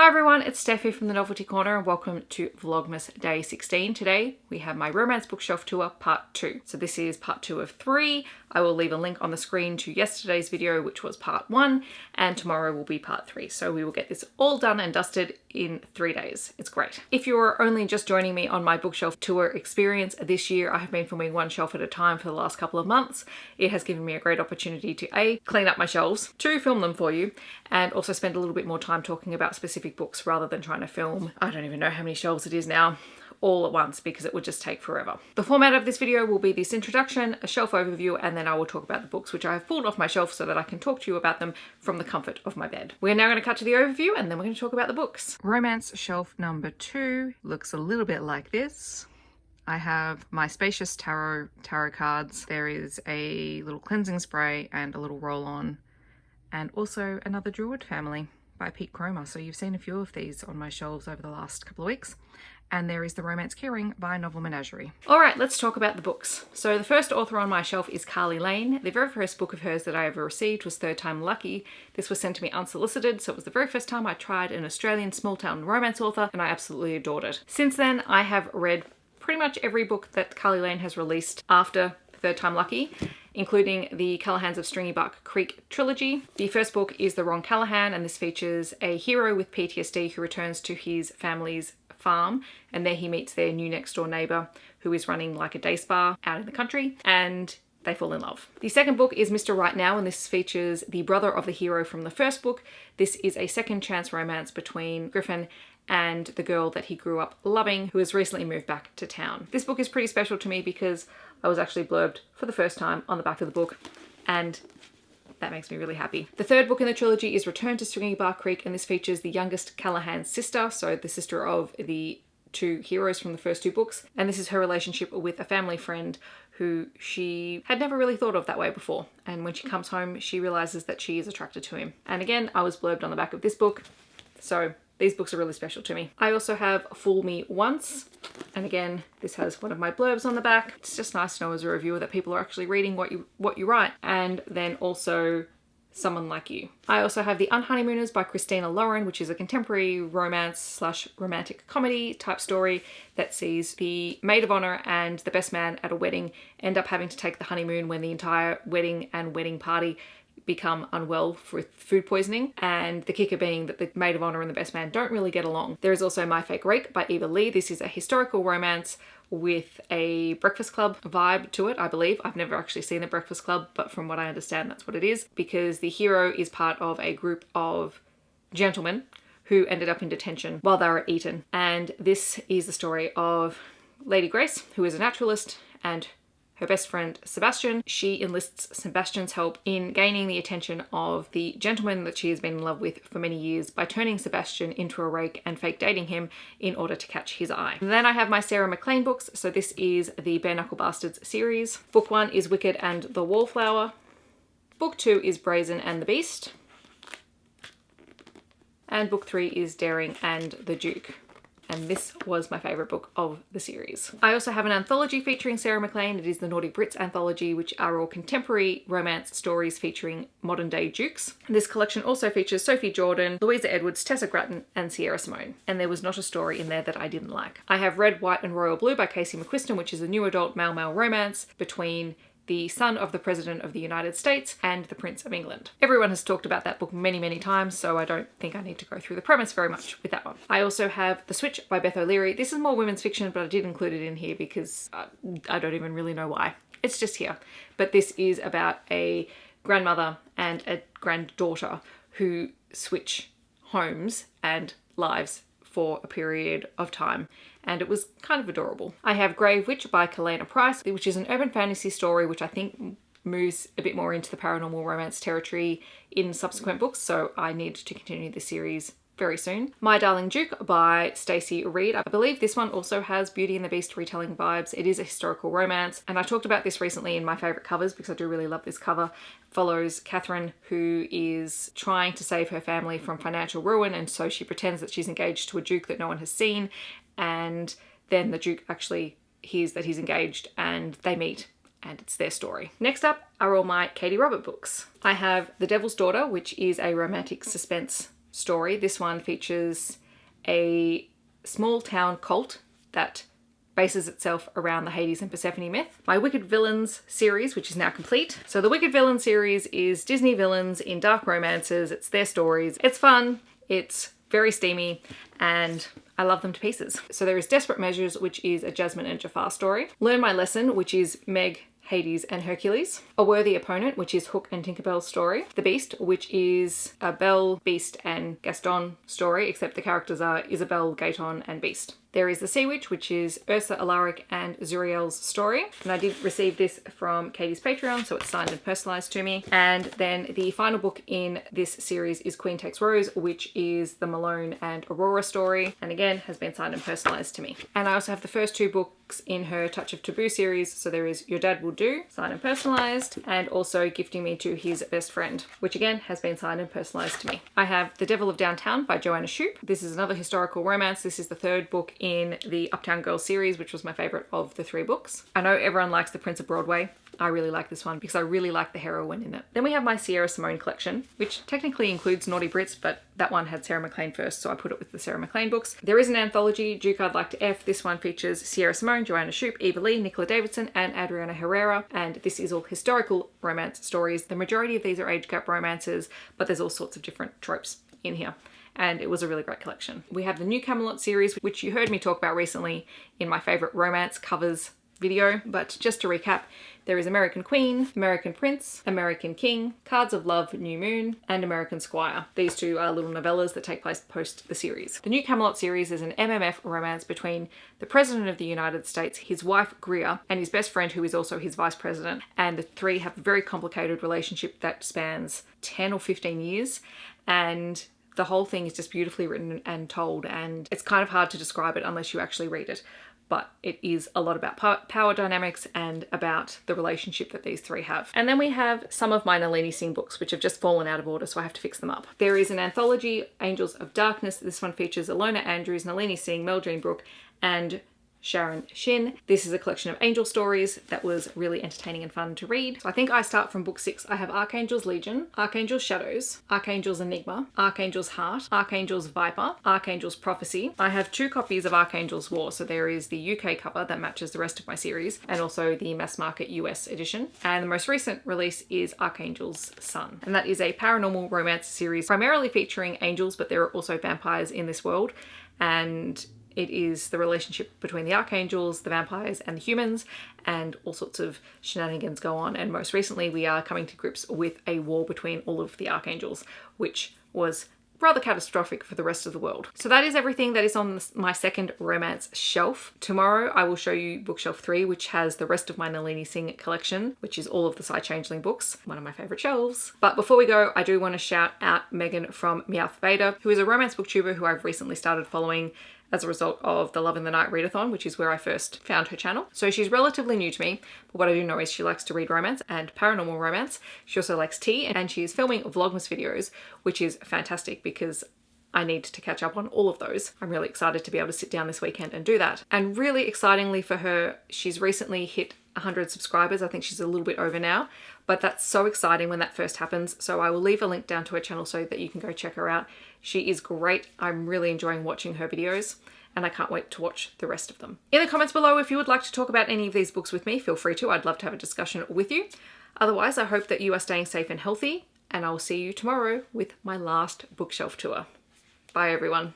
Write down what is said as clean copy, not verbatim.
Hi everyone, it's Steffi from the Novelty Corner and welcome to Vlogmas Day 16. Today we have my romance bookshelf tour part 2. So this is part 2 of 3. I will leave a link on the screen to yesterday's video, which was part 1, and tomorrow will be part 3. So we will get this all done and dusted in 3 days. It's great. If you're only just joining me on my bookshelf tour experience this year, I have been filming one shelf at a time for the last couple of months. It has given me a great opportunity to A, clean up my shelves, 2, film them for you, and also spend a little bit more time talking about specific books rather than trying to film, I don't even know how many shelves it is now, all at once, because it would just take forever. The format of this video will be this introduction, a shelf overview, and then I will talk about the books which I have pulled off my shelf so that I can talk to you about them from the comfort of my bed. We're now going to cut to the overview and then we're going to talk about the books. Romance shelf number 2 looks a little bit like this. I have my spacious tarot cards. There is a little cleansing spray and a little roll-on, and also another Druid Family by Pete Cromer. So you've seen a few of these on my shelves over the last couple of weeks. And there is the Romance Keyring by Novel Menagerie. All right, let's talk about the books. So the first author on my shelf is Karlie Lane. The very first book of hers that I ever received was Third Time Lucky. This was sent to me unsolicited, so it was the very first time I tried an Australian small town romance author, and I absolutely adored it. Since then, I have read pretty much every book that Karlie Lane has released after Third Time Lucky, including the Callahans of Stringybark Creek trilogy. The first book is The Wrong Callahan, and this features a hero with PTSD who returns to his family's farm, and there he meets their new next door neighbour who is running like a day spa out in the country, and they fall in love. The second book is Mr. Right Now, and this features the brother of the hero from the first book. This is a second chance romance between Griffin and the girl that he grew up loving, who has recently moved back to town. This book is pretty special to me because I was actually blurbed for the first time on the back of the book, and that makes me really happy. The third book in the trilogy is Return to Stringybark Creek, and this features the youngest Callahan's sister, so the sister of the two heroes from the first 2 books, and this is her relationship with a family friend who she had never really thought of that way before, and when she comes home she realizes that she is attracted to him. And again, I was blurbed on the back of this book, so these books are really special to me. I also have Fool Me Once, and again, this has one of my blurbs on the back. It's just nice to know as a reviewer that people are actually reading what you write. And then also Someone Like You. I also have The Unhoneymooners by Christina Lauren, which is a contemporary romance / romantic comedy type story that sees the maid of honor and the best man at a wedding end up having to take the honeymoon when the entire wedding and wedding party become unwell with food poisoning, and the kicker being that the maid of honor and the best man don't really get along. There is also My Fake Rake by Eva Lee. This is a historical romance with a Breakfast Club vibe to it, I believe. I've never actually seen the Breakfast Club, but from what I understand, that's what it is, because the hero is part of a group of gentlemen who ended up in detention while they were at Eton. And this is the story of Lady Grace, who is a naturalist, and her best friend Sebastian. She enlists Sebastian's help in gaining the attention of the gentleman that she has been in love with for many years by turning Sebastian into a rake and fake dating him in order to catch his eye. And then I have my Sarah MacLean books. So this is the Bare Knuckle Bastards series. Book 1 is Wicked and the Wallflower. Book 2 is Brazen and the Beast. And book 3 is Daring and the Duke. And this was my favourite book of the series. I also have an anthology featuring Sarah MacLean. It is the Naughty Brits anthology, which are all contemporary romance stories featuring modern day dukes. This collection also features Sophie Jordan, Louisa Edwards, Tessa Grattan, and Sierra Simone. And there was not a story in there that I didn't like. I have Red, White and Royal Blue by Casey McQuiston, which is a new adult male-male romance between the son of the President of the United States and the Prince of England. Everyone has talked about that book many, many times, so I don't think I need to go through the premise very much with that one. I also have The Switch by Beth O'Leary. This is more women's fiction, but I did include it in here because I don't even really know why. It's just here. But this is about a grandmother and a granddaughter who switch homes and lives for a period of time, and it was kind of adorable. I have Grave Witch by Kalayna Price, which is an urban fantasy story which I think moves a bit more into the paranormal romance territory in subsequent books, so I need to continue the series very soon. My Darling Duke by Stacy Reid. I believe this one also has Beauty and the Beast retelling vibes. It is a historical romance, and I talked about this recently in my favourite covers because I do really love this cover. Follows Catherine, who is trying to save her family from financial ruin, and so she pretends that she's engaged to a duke that no one has seen, and then the duke actually hears that he's engaged and they meet, and it's their story. Next up are all my Katee Robert books. I have The Devil's Daughter, which is a romantic suspense story. This one features a small town cult that bases itself around the Hades and Persephone myth. My Wicked Villains series, which is now complete. So the Wicked Villains series is Disney villains in dark romances. It's their stories. It's fun. It's very steamy, and I love them to pieces. So there is Desperate Measures, which is a Jasmine and Jafar story. Learn My Lesson, which is Meg, Hades and Hercules. A Worthy Opponent, which is Hook and Tinkerbell's story. The Beast, which is a Belle, Beast and Gaston story, except the characters are Isabelle, Gaeton and Beast. There is The Sea Witch, which is Ursa, Alaric and Zuriel's story. And I did receive this from Katie's Patreon, so it's signed and personalised to me. And then the final book in this series is Queen Takes Rose, which is the Malone and Aurora story. And again, has been signed and personalised to me. And I also have the first 2 books in her Touch of Taboo series. So there is Your Dad Will Do, signed and personalised, and also Gifting Me to His Best Friend, which again has been signed and personalised to me. I have The Devil of Downtown by Joanna Shupe. This is another historical romance. This is the 3rd book in the Uptown Girls series, which was my favourite of the 3 books. I know everyone likes The Prince of Broadway. I really like this one because I really like the heroine in it. Then we have my Sierra Simone collection, which technically includes Naughty Brits, but that one had Sarah MacLean first, so I put it with the Sarah MacLean books. There is an anthology, Duke I'd Like to F. This one features Sierra Simone, Joanna Shupe, Eva Lee, Nicola Davidson, and Adriana Herrera, and this is all historical romance stories. The majority of these are age gap romances, but there's all sorts of different tropes in here. And it was a really great collection. We have the New Camelot series, which you heard me talk about recently in my favourite romance covers video. But just to recap, there is American Queen, American Prince, American King, Cards of Love, New Moon, and American Squire. These 2 are little novellas that take place post the series. The New Camelot series is an MMF romance between the President of the United States, his wife Greer, and his best friend who is also his vice president. And the 3 have a very complicated relationship that spans 10 or 15 years. And the whole thing is just beautifully written and told, and it's kind of hard to describe it unless you actually read it. But it is a lot about power dynamics and about the relationship that these 3 have. And then we have some of my Nalini Singh books, which have just fallen out of order, so I have to fix them up. There is an anthology, Angels of Darkness. This one features Alona Andrews, Nalini Singh, Mel Jean Brooke, and Sharon Shin. This is a collection of angel stories that was really entertaining and fun to read. So I think I start from book 6. I have Archangel's Legion, Archangel's Shadows, Archangel's Enigma, Archangel's Heart, Archangel's Viper, Archangel's Prophecy. I have 2 copies of Archangel's War. So there is the UK cover that matches the rest of my series, and also the mass market US edition. And the most recent release is Archangel's Sun. And that is a paranormal romance series primarily featuring angels, but there are also vampires in this world. And it is the relationship between the archangels, the vampires, and the humans, and all sorts of shenanigans go on. And most recently, we are coming to grips with a war between all of the archangels, which was rather catastrophic for the rest of the world. So that is everything that is on my 2nd romance shelf. Tomorrow, I will show you bookshelf 3, which has the rest of my Nalini Singh collection, which is all of the Psy Changeling books, one of my favourite shelves. But before we go, I do want to shout out Megan from Meowth Vader, who is a romance booktuber who I've recently started following as a result of the Love in the Night readathon, which is where I first found her channel. So she's relatively new to me, but what I do know is she likes to read romance and paranormal romance. She also likes tea, and she is filming Vlogmas videos, which is fantastic because I need to catch up on all of those. I'm really excited to be able to sit down this weekend and do that. And really excitingly for her, she's recently hit 100 subscribers. I think she's a little bit over now, but that's so exciting when that first happens. So I will leave a link down to her channel so that you can go check her out. She is great. I'm really enjoying watching her videos, and I can't wait to watch the rest of them. In the comments below, if you would like to talk about any of these books with me, feel free to. I'd love to have a discussion with you. Otherwise, I hope that you are staying safe and healthy, and I will see you tomorrow with my last bookshelf tour. Bye everyone.